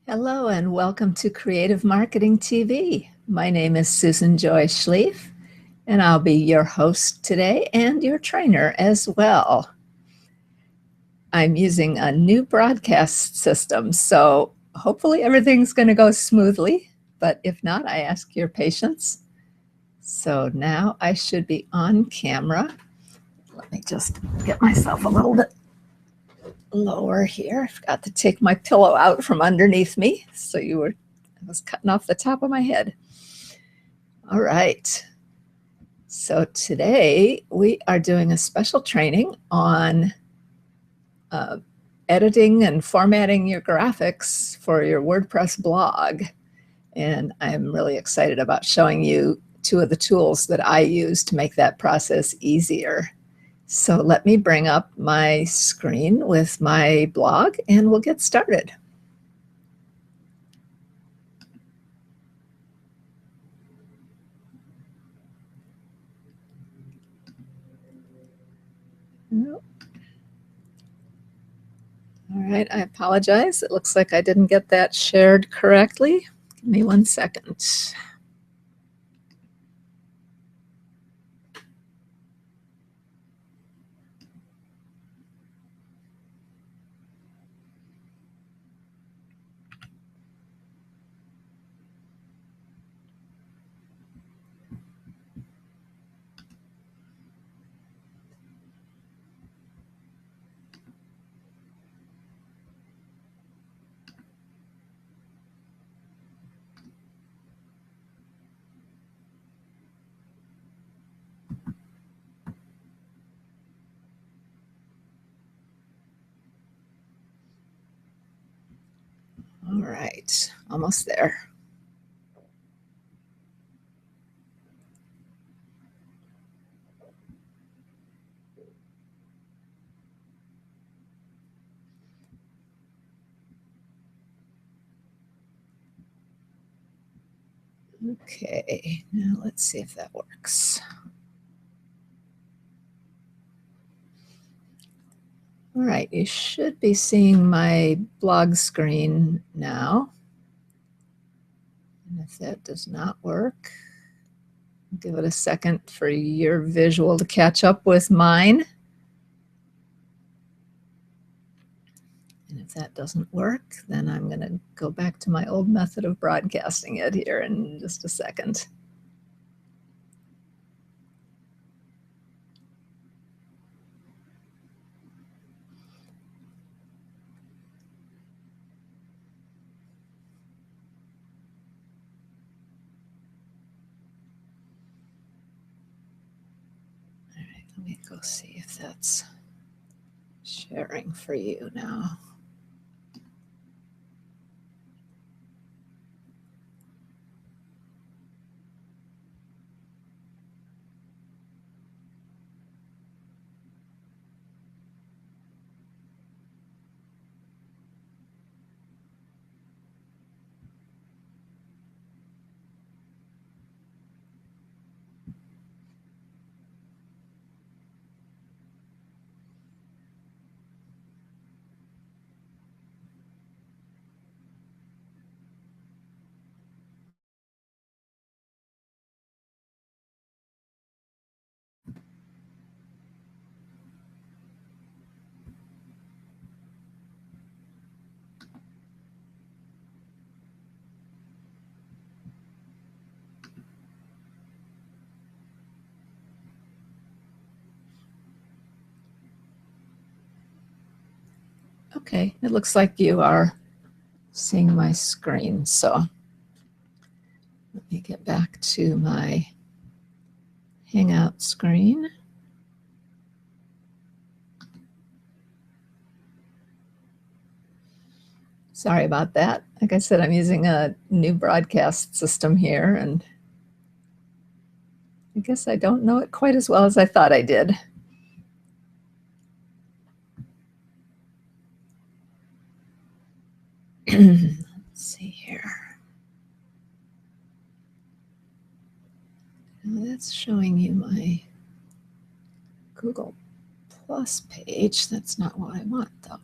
Hello and welcome to Creative Marketing TV. My name is Susan Joy Schlief, and I'll be your host today and your trainer as well. I'm using a new broadcast system, so hopefully everything's going to go smoothly, but if not, I ask your patience. So now I should be on camera. Let me just get myself a little bit lower here. I forgot to take my pillow out from underneath me, so I was cutting off the top of my head. All right. So today we are doing a special training on editing and formatting your graphics for your WordPress blog. And I'm really excited about showing you two of the tools that I use to make that process easier. So let me bring up my screen with my blog and we'll get started. All right, I apologize. It looks like I didn't get that shared correctly. Give me 1 second. All right, almost there. Okay, now let's see if that works. All right, you should be seeing my blog screen now. And if that does not work, give it a second for your visual to catch up with mine. And if that doesn't work, then I'm going to go back to my old method of broadcasting it here in just a second. All right, let me go see if that's sharing for you now. Okay, it looks like you are seeing my screen. So let me get back to my Hangout screen. Sorry about that. Like I said, I'm using a new broadcast system here, and I guess I don't know it quite as well as I thought I did. Let's see here. Now that's showing you my Google Plus page. That's not what I want, though.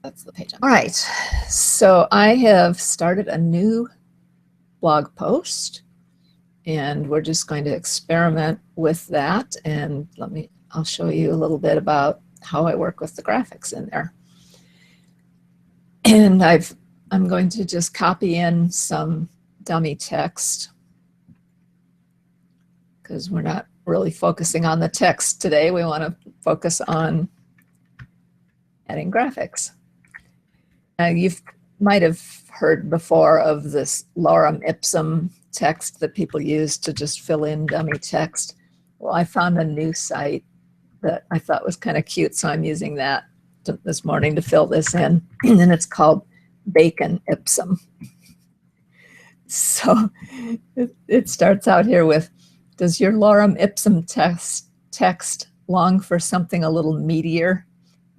That's the page. All right, so I have started a new blog post, and we're just going to experiment with that. And I'll show you a little bit about how I work with the graphics in there. And I'm going to just copy in some dummy text because we're not really focusing on the text today. We want to focus on adding graphics. You might have heard before of this lorem ipsum text that people use to just fill in dummy text. Well, I found a new site that I thought was kind of cute, so I'm using that this morning to fill this in, and it's called Bacon Ipsum. So it starts out here with, does your lorem ipsum text long for something a little meatier?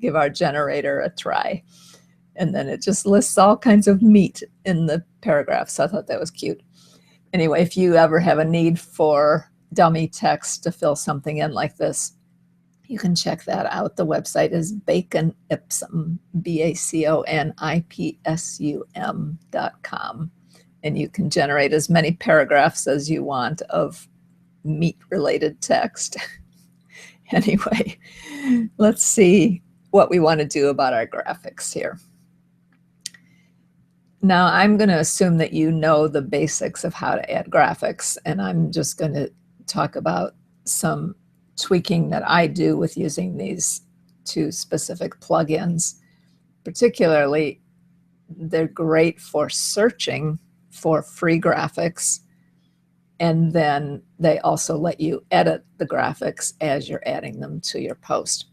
Give our generator a try. And then it just lists all kinds of meat in the paragraph, so I thought that was cute. Anyway, if you ever have a need for dummy text to fill something in like this, you can check that out. The website is Bacon Ipsum, BACONIPSUM.com. And you can generate as many paragraphs as you want of meat-related text. Anyway, let's see what we want to do about our graphics here. Now, I'm going to assume that you know the basics of how to add graphics, and I'm just going to talk about some tweaking that I do with using these two specific plugins. Particularly, they're great for searching for free graphics, and then they also let you edit the graphics as you're adding them to your post.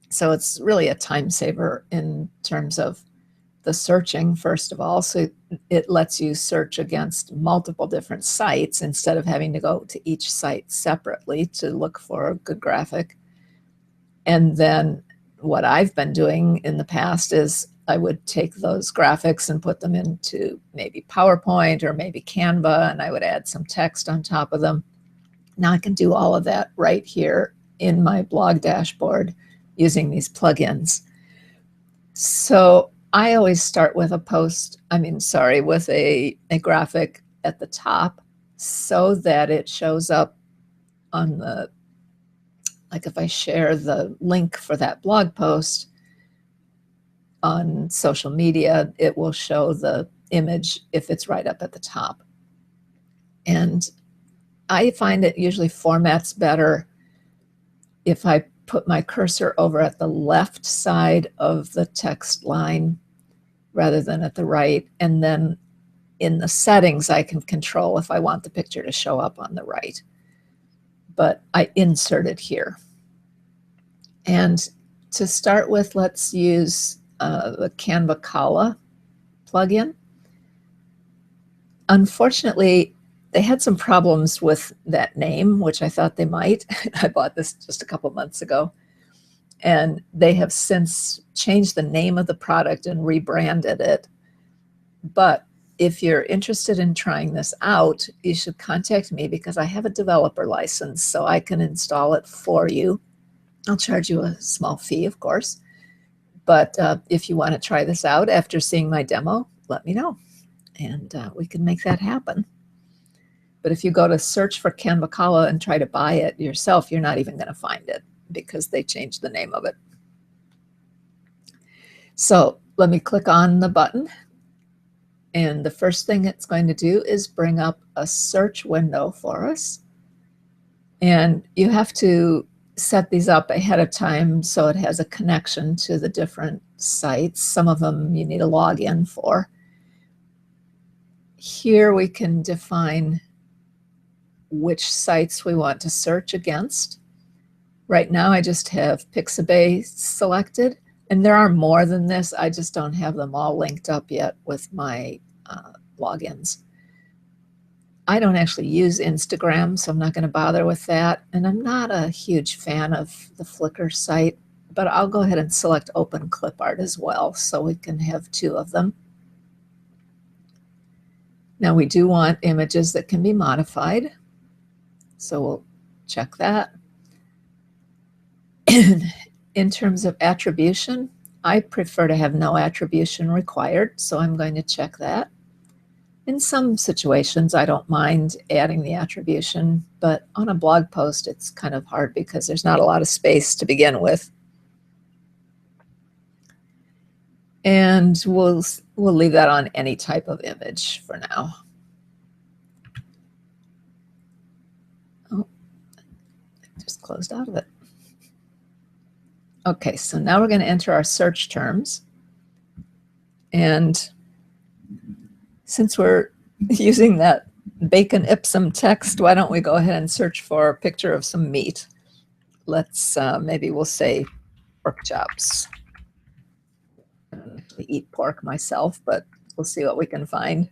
So it's really a time saver in terms of the searching, first of all. So it lets you search against multiple different sites instead of having to go to each site separately to look for a good graphic. And then what I've been doing in the past is I would take those graphics and put them into maybe PowerPoint or maybe Canva, and I would add some text on top of them. Now I can do all of that right here in my blog dashboard using these plugins. So I always start with a with a graphic at the top so that it shows up on the, like if I share the link for that blog post on social media, it will show the image if it's right up at the top. And I find it usually formats better if I put my cursor over at the left side of the text line rather than at the right. And then in the settings, I can control if I want the picture to show up on the right. But I insert it here. And to start with, let's use the Canva Kala plugin. Unfortunately, they had some problems with that name, which I thought they might. I bought this just a couple months ago. And they have since changed the name of the product and rebranded it. But if you're interested in trying this out, you should contact me because I have a developer license, so I can install it for you. I'll charge you a small fee, of course. But if you want to try this out after seeing my demo, let me know, and we can make that happen. But if you go to search for Canva Kala and try to buy it yourself, you're not even going to find it because they changed the name of it. So let me click on the button. And the first thing it's going to do is bring up a search window for us. And you have to set these up ahead of time so it has a connection to the different sites. Some of them you need a login for. Here we can define which sites we want to search against. Right now I just have Pixabay selected, and there are more than this. I just don't have them all linked up yet with my logins. I don't actually use Instagram, so I'm not going to bother with that. And I'm not a huge fan of the Flickr site, but I'll go ahead and select Open Clipart as well, so we can have two of them. Now we do want images that can be modified, so we'll check that. In terms of attribution, I prefer to have no attribution required, so I'm going to check that. In some situations, I don't mind adding the attribution, but on a blog post, it's kind of hard because there's not a lot of space to begin with. And we'll leave that on any type of image for now. Oh, I just closed out of it. Okay, so now we're going to enter our search terms. And since we're using that bacon ipsum text, why don't we go ahead and search for a picture of some meat? Let's maybe we'll say pork chops. I don't actually eat pork myself, but we'll see what we can find.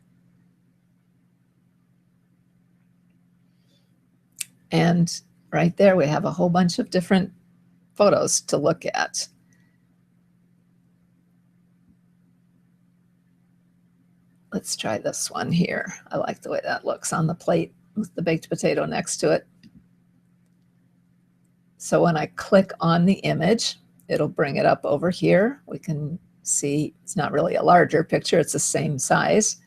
And right there we have a whole bunch of different photos to look at. Let's try this one here. I like the way that looks on the plate with the baked potato next to it. So when I click on the image, it'll bring it up over here. We can see it's not really a larger picture. It's the same size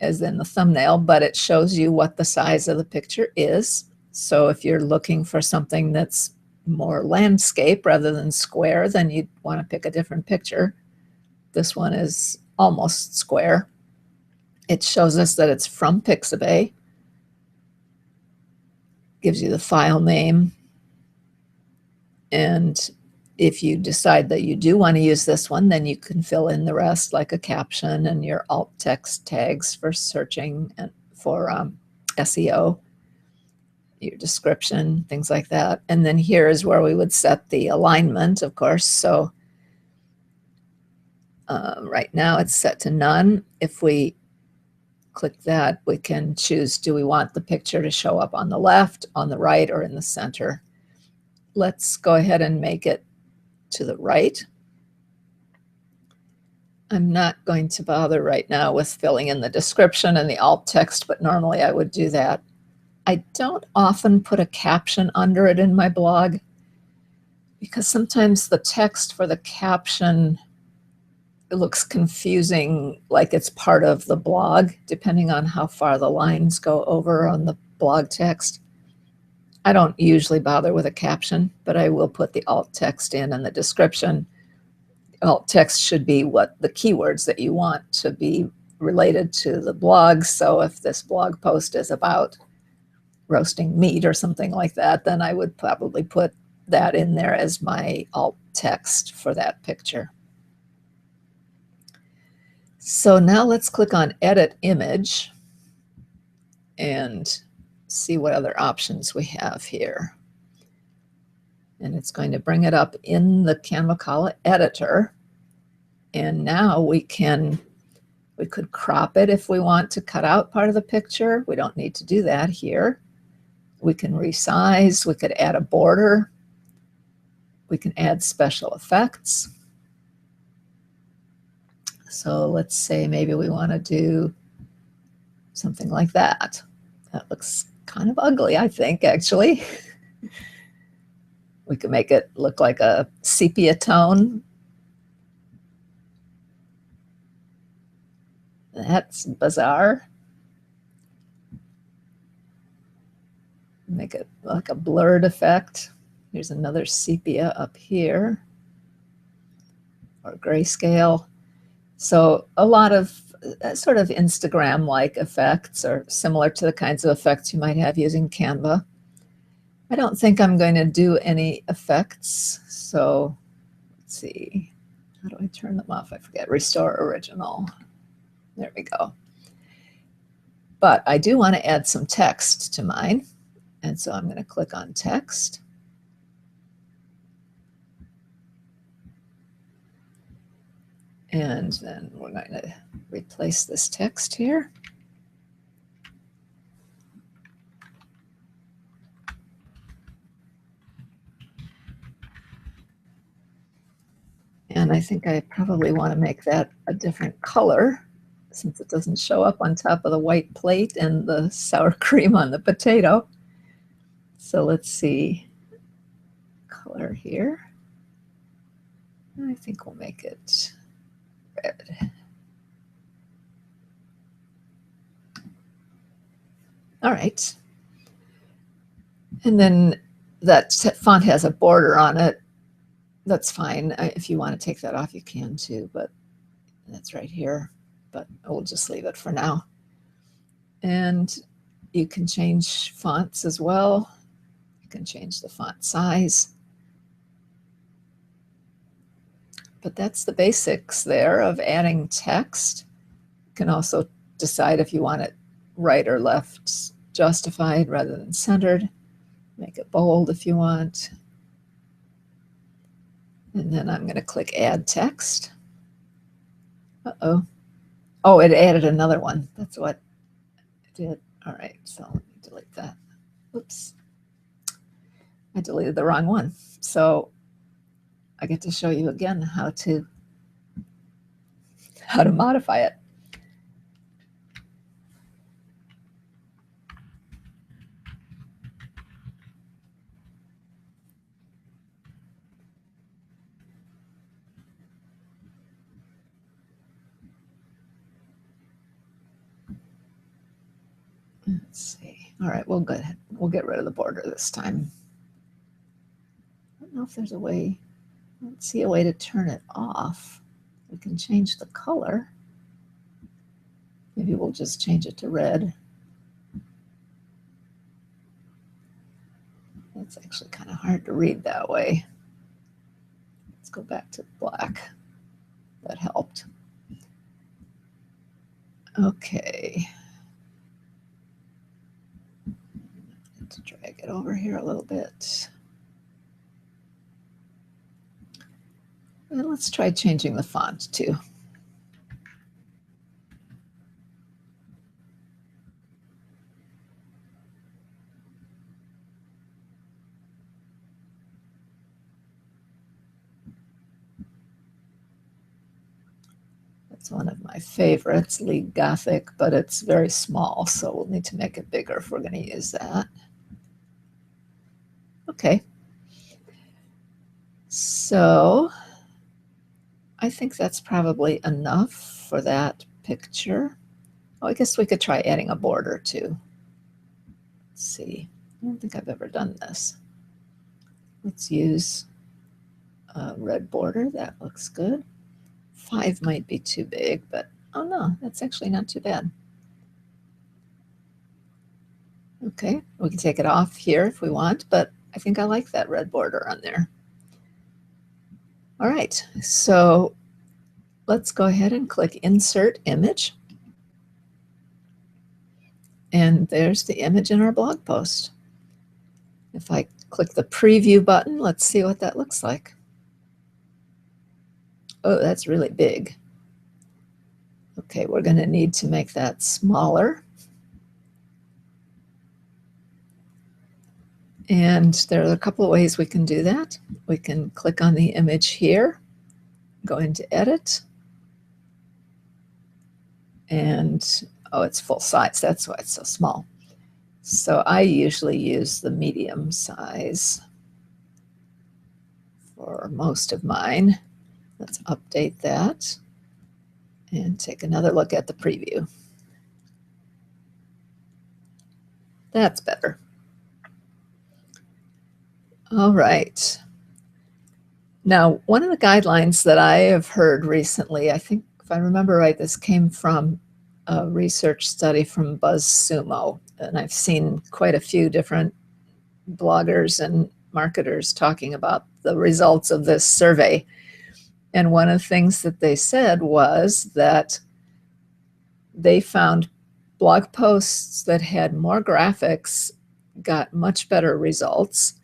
as in the thumbnail, but it shows you what the size of the picture is. So if you're looking for something that's more landscape rather than square, then you'd want to pick a different picture. This one is almost square. It shows us that it's from Pixabay. Gives you the file name. And if you decide that you do want to use this one, then you can fill in the rest, like a caption and your alt text tags for searching and for SEO, your description, things like that. And then here is where we would set the alignment, of course. So right now it's set to none. If we click that, we can choose, do we want the picture to show up on the left, on the right, or in the center? Let's go ahead and make it to the right. I'm not going to bother right now with filling in the description and the alt text, but normally I would do that. I don't often put a caption under it in my blog because sometimes the text for the caption, it looks confusing, like it's part of the blog, depending on how far the lines go over on the blog text. I don't usually bother with a caption, but I will put the alt text in and the description. Alt text should be what the keywords that you want to be related to the blog. So if this blog post is about roasting meat or something like that, then I would probably put that in there as my alt text for that picture. So now let's click on Edit Image and see what other options we have here. And it's going to bring it up in the Canva editor. And now we could crop it if we want to cut out part of the picture. We don't need to do that here. We can resize, we could add a border. We can add special effects. So let's say maybe we want to do something like that. That looks kind of ugly, I think, actually. We could make it look like a sepia tone. That's bizarre. Make it like a blurred effect. Here's another sepia up here, or grayscale. So a lot of sort of Instagram-like effects, or similar to the kinds of effects you might have using Canva. I don't think I'm going to do any effects. So let's see, how do I turn them off? I forget. Restore original. There we go. But I do want to add some text to mine. And so I'm going to click on text. And then we're going to replace this text here. And I think I probably want to make that a different color since it doesn't show up on top of the white plate and the sour cream on the potato. So let's see, color here. I think we'll make it red. All right. And then that font has a border on it. That's fine. If you want to take that off, you can too, but that's right here. But we'll just leave it for now. And you can change fonts as well. You can change the font size. But that's the basics there of adding text. You can also decide if you want it right or left justified rather than centered. Make it bold if you want. And then I'm going to click Add Text. Uh-oh. Oh, it added another one. That's what it did. All right, so let me delete that. Oops. I deleted the wrong one. So I get to show you again how to modify it. Let's see. All right, we'll go ahead. We'll get rid of the border this time. I don't know if there's a way. I don't see a way to turn it off. We can change the color. Maybe we'll just change it to red. It's actually kind of hard to read that way. Let's go back to black. That helped. Okay. Let's drag it over here a little bit. And let's try changing the font too. It's one of my favorites, League Gothic, but it's very small, so we'll need to make it bigger if we're going to use that. Okay. So I think that's probably enough for that picture. Oh, I guess we could try adding a border too. Let's see. I don't think I've ever done this. Let's use a red border. That looks good. 5 might be too big, but oh no, that's actually not too bad. Okay, we can take it off here if we want, but I think I like that red border on there. All right, so let's go ahead and click Insert Image. And there's the image in our blog post. If I click the Preview button, let's see what that looks like. Oh, that's really big. Okay, we're going to need to make that smaller. And there are a couple of ways we can do that. We can click on the image here, go into Edit, and oh, it's full size. That's why it's so small. So I usually use the medium size for most of mine. Let's update that and take another look at the preview. That's better. All right. Now, one of the guidelines that I have heard recently, I think if I remember right, this came from a research study from BuzzSumo, and I've seen quite a few different bloggers and marketers talking about the results of this survey. And one of the things that they said was that they found blog posts that had more graphics got much better results.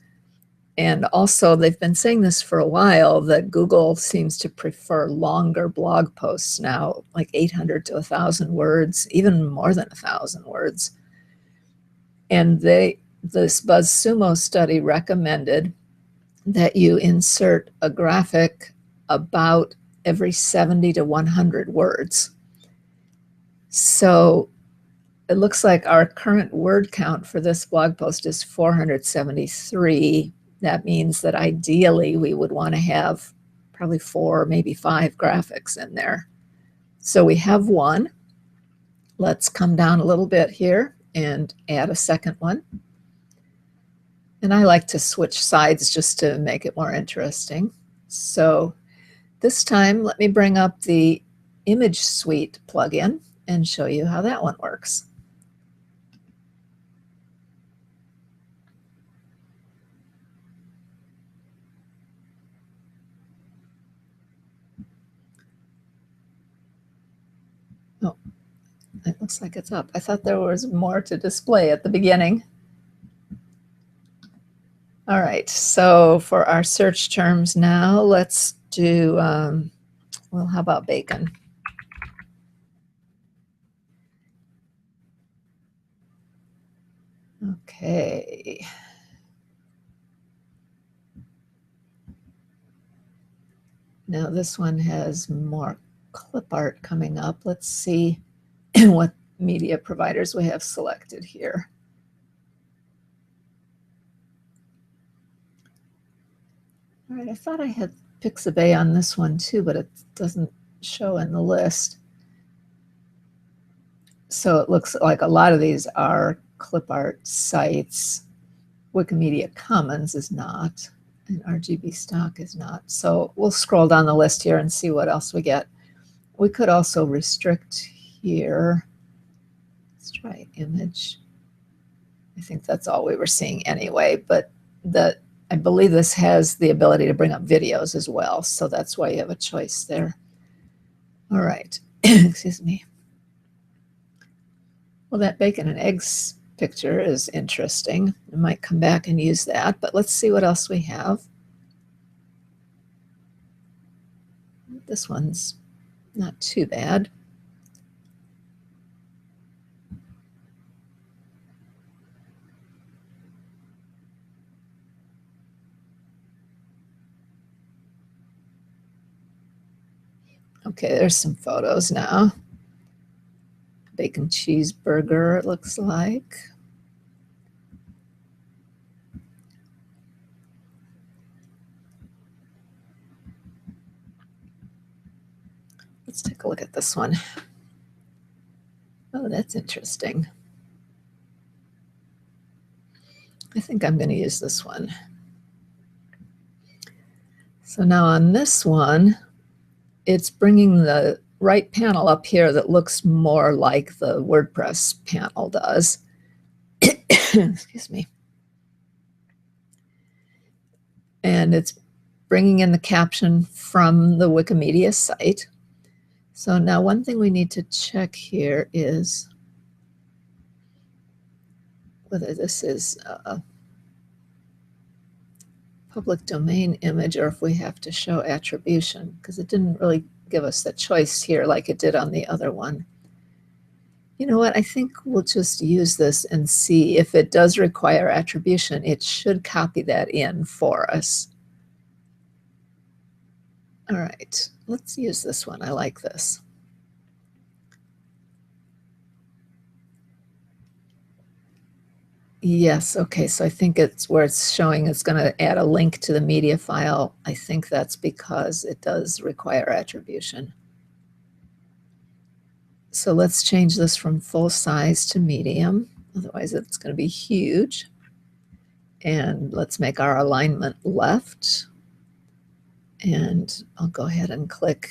And also, they've been saying this for a while, that Google seems to prefer longer blog posts now, like 800 to 1,000 words, even more than 1,000 words. And this BuzzSumo study recommended that you insert a graphic about every 70 to 100 words. So it looks like our current word count for this blog post is 473. That means that ideally we would want to have probably 4, maybe 5 graphics in there. So we have one. Let's come down a little bit here and add a second one. And I like to switch sides just to make it more interesting. So this time, let me bring up the Image Suite plugin and show you how that one works. Oh, it looks like it's up. I thought there was more to display at the beginning. All right, so for our search terms now, let's do, well, how about bacon? Okay. Now this one has more clip art coming up. Let's see what media providers we have selected here. All right, I thought I had Pixabay on this one too, but it doesn't show in the list. So it looks like a lot of these are clip art sites. Wikimedia Commons is not, and RGB stock is not. So we'll scroll down the list here and see what else we get. We could also restrict here. Let's try image. I think that's all we were seeing anyway, but I believe this has the ability to bring up videos as well. So that's why you have a choice there. All right, excuse me. Well, that bacon and eggs picture is interesting. I might come back and use that, but let's see what else we have. This one's not too bad. Okay, there's some photos now. Bacon cheeseburger, it looks like. Let's take a look at this one. Oh, that's interesting. I think I'm going to use this one. So now on this one, it's bringing the right panel up here that looks more like the WordPress panel does. Excuse me. And it's bringing in the caption from the Wikimedia site. So now one thing we need to check here is whether this is a public domain image or if we have to show attribution, because it didn't really give us the choice here like it did on the other one. You know what, I think we'll just use this and see if it does require attribution. It should copy that in for us. All right, let's use this one. I like this. Yes, okay, so I think it's where it's showing it's going to add a link to the media file. I think that's because it does require attribution. So let's change this from full size to medium, otherwise it's going to be huge. And let's make our alignment left. And I'll go ahead and click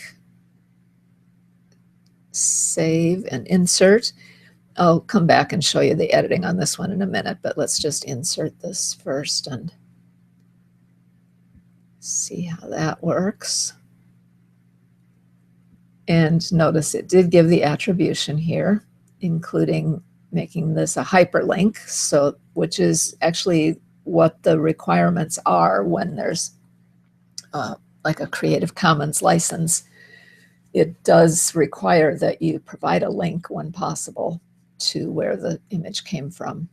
Save and Insert. I'll come back and show you the editing on this one in a minute, but let's just insert this first and see how that works. And notice it did give the attribution here, including making this a hyperlink, so which is actually what the requirements are when there's like a Creative Commons license. It does require that you provide a link when possible to where the image came from.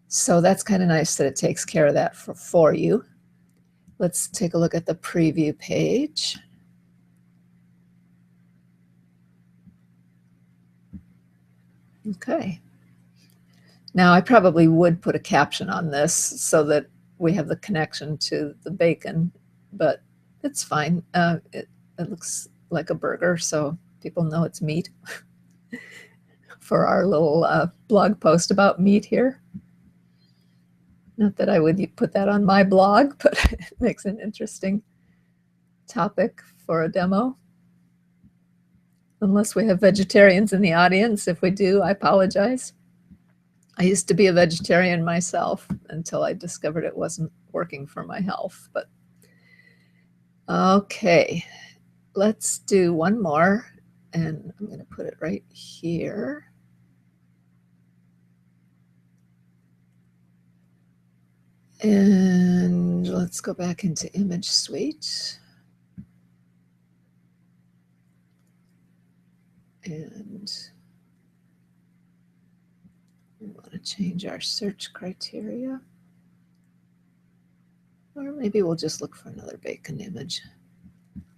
So that's kind of nice that it takes care of that for you. Let's take a look at the preview page. Okay. Now I probably would put a caption on this so that we have the connection to the bacon, but It's fine. It looks like a burger, so people know it's meat for our little blog post about meat here. Not that I would put that on my blog, but it makes an interesting topic for a demo. Unless we have vegetarians in the audience. If we do, I apologize. I used to be a vegetarian myself until I discovered it wasn't working for my health. But okay, let's do one more, and I'm going to put it right here. And let's go back into Image Suite. And we want to change our search criteria. Or maybe we'll just look for another bacon image.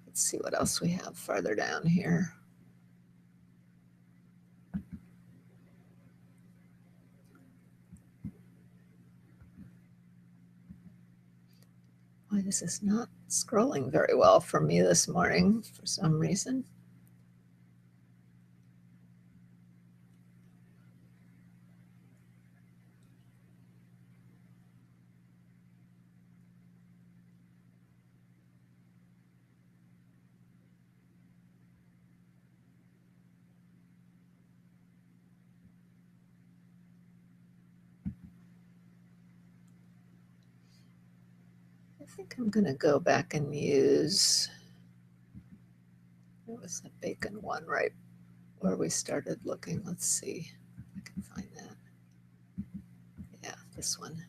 Let's see what else we have farther down here. Why this is not scrolling very well for me this morning for some reason. I think I'm going to go back and use, there was a bacon one right where we started looking. Let's see if I can find that. Yeah, this one.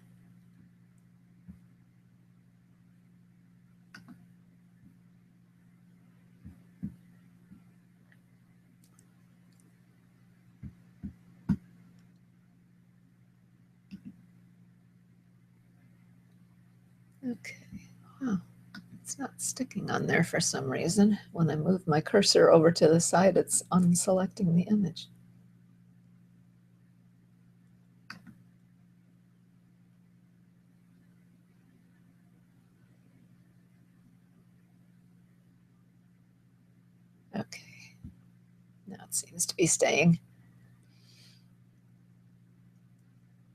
Okay, wow, it's not sticking on there for some reason. When I move my cursor over to the side, it's unselecting the image. Okay, now it seems to be staying.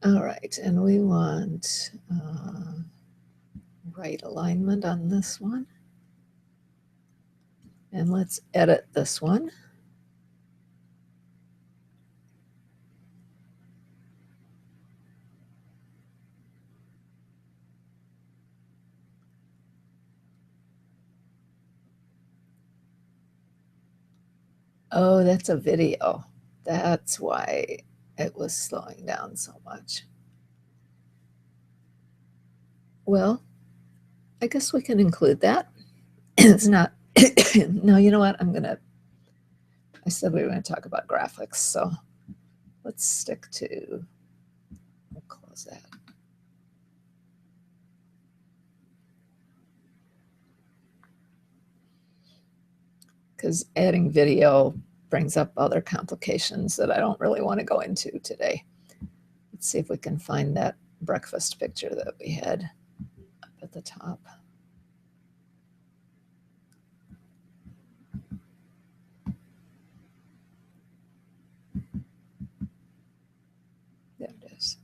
All right, and we want right alignment on this one. And let's edit this one. Oh, that's a video. That's why it was slowing down so much. Well, I guess we can include that. It's not, no, you know what? I said we were going to talk about graphics, so let's stick to, we'll close that. Because adding video brings up other complications that I don't really want to go into today. Let's see if we can find that breakfast picture that we had up at the top. There it is.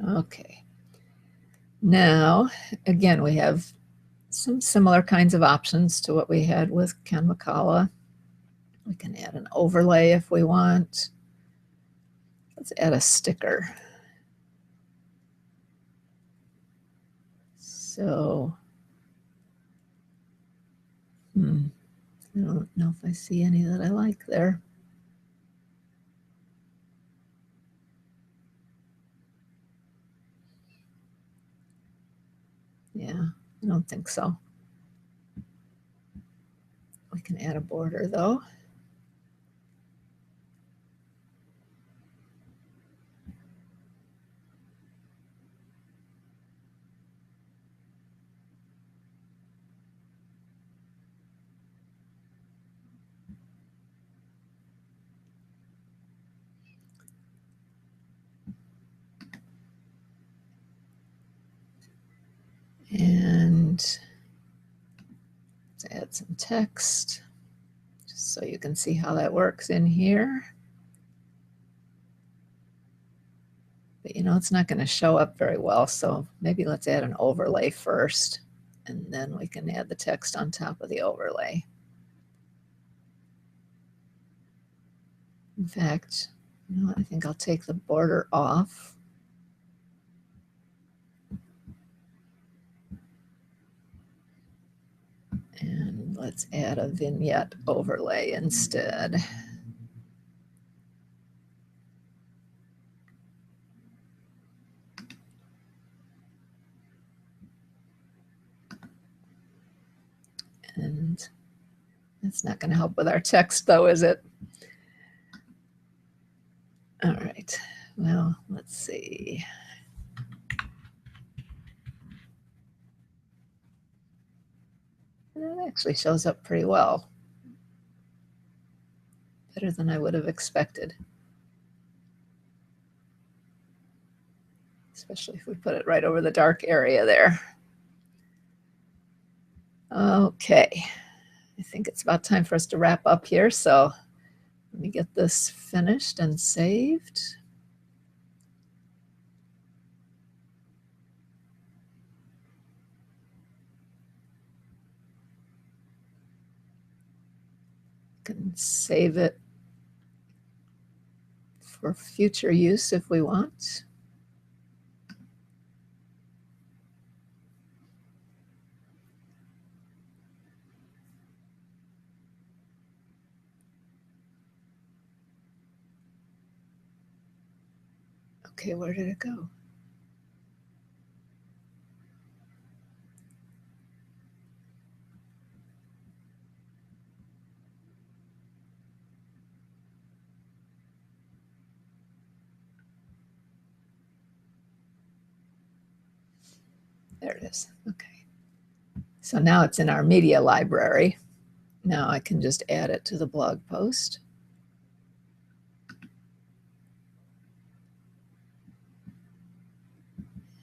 Okay. Now, again, we have some similar kinds of options to what we had with Kanwakala. We can add an overlay if we want. Let's add a sticker. So, I don't know if I see any that I like there. Yeah, I don't think so. We can add a border though. And let's add some text just so you can see how that works in here. But you know, it's not going to show up very well, so maybe let's add an overlay first, and then we can add the text on top of the overlay. In fact, you know, I think I'll take the border off. And let's add a vignette overlay instead. And that's not going to help with our text, though, is it? All right. Well, let's see. That actually shows up pretty well. Better than I would have expected. Especially if we put it right over the dark area there. Okay. I think it's about time for us to wrap up here. So let me get this finished and saved. Can save it for future use if we want. Okay, where did it go? There it is. Okay. So now it's in our media library. Now I can just add it to the blog post.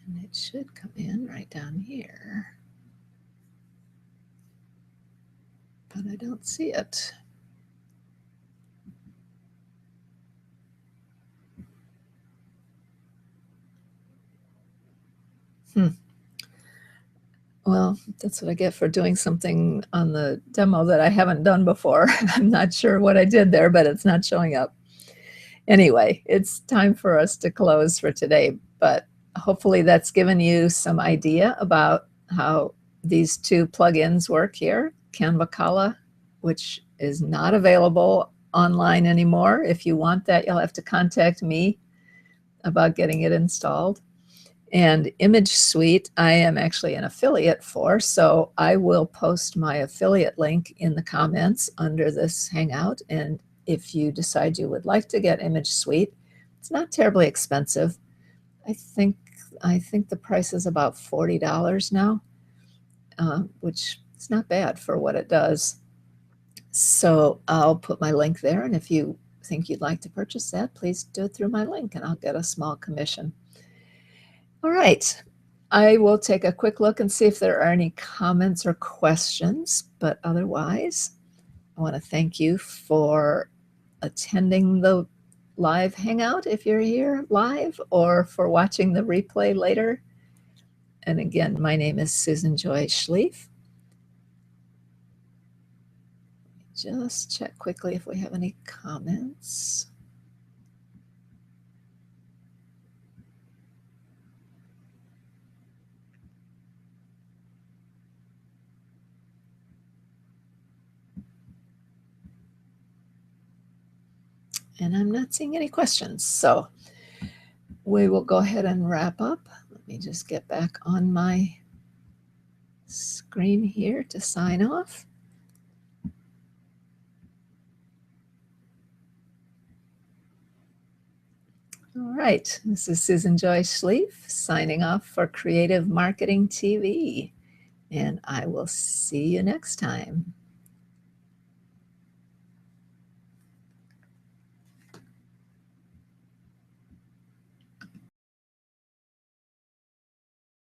And it should come in right down here. But I don't see it. Well, that's what I get for doing something on the demo that I haven't done before. I'm not sure what I did there, but it's not showing up. Anyway, it's time for us to close for today, but hopefully that's given you some idea about how these two plugins work here. Canva Kala, which is not available online anymore. If you want that, you'll have to contact me about getting it installed. And Image Suite, I am actually an affiliate for, so I will post my affiliate link in the comments under this Hangout. And if you decide you would like to get Image Suite, it's not terribly expensive. I think the price is about $40 now, which is not bad for what it does. So I'll put my link there, and if you think you'd like to purchase that, please do it through my link, and I'll get a small commission. All right, I will take a quick look and see if there are any comments or questions, but otherwise, I want to thank you for attending the live Hangout if you're here live, or for watching the replay later. And again, my name is Susan Joy Schlief. Just check quickly if we have any comments. And I'm not seeing any questions, so we will go ahead and wrap up. Let me just get back on my screen here to sign off. All right, this is Susan Joy Schlief signing off for Creative Marketing TV, and I will see you next time.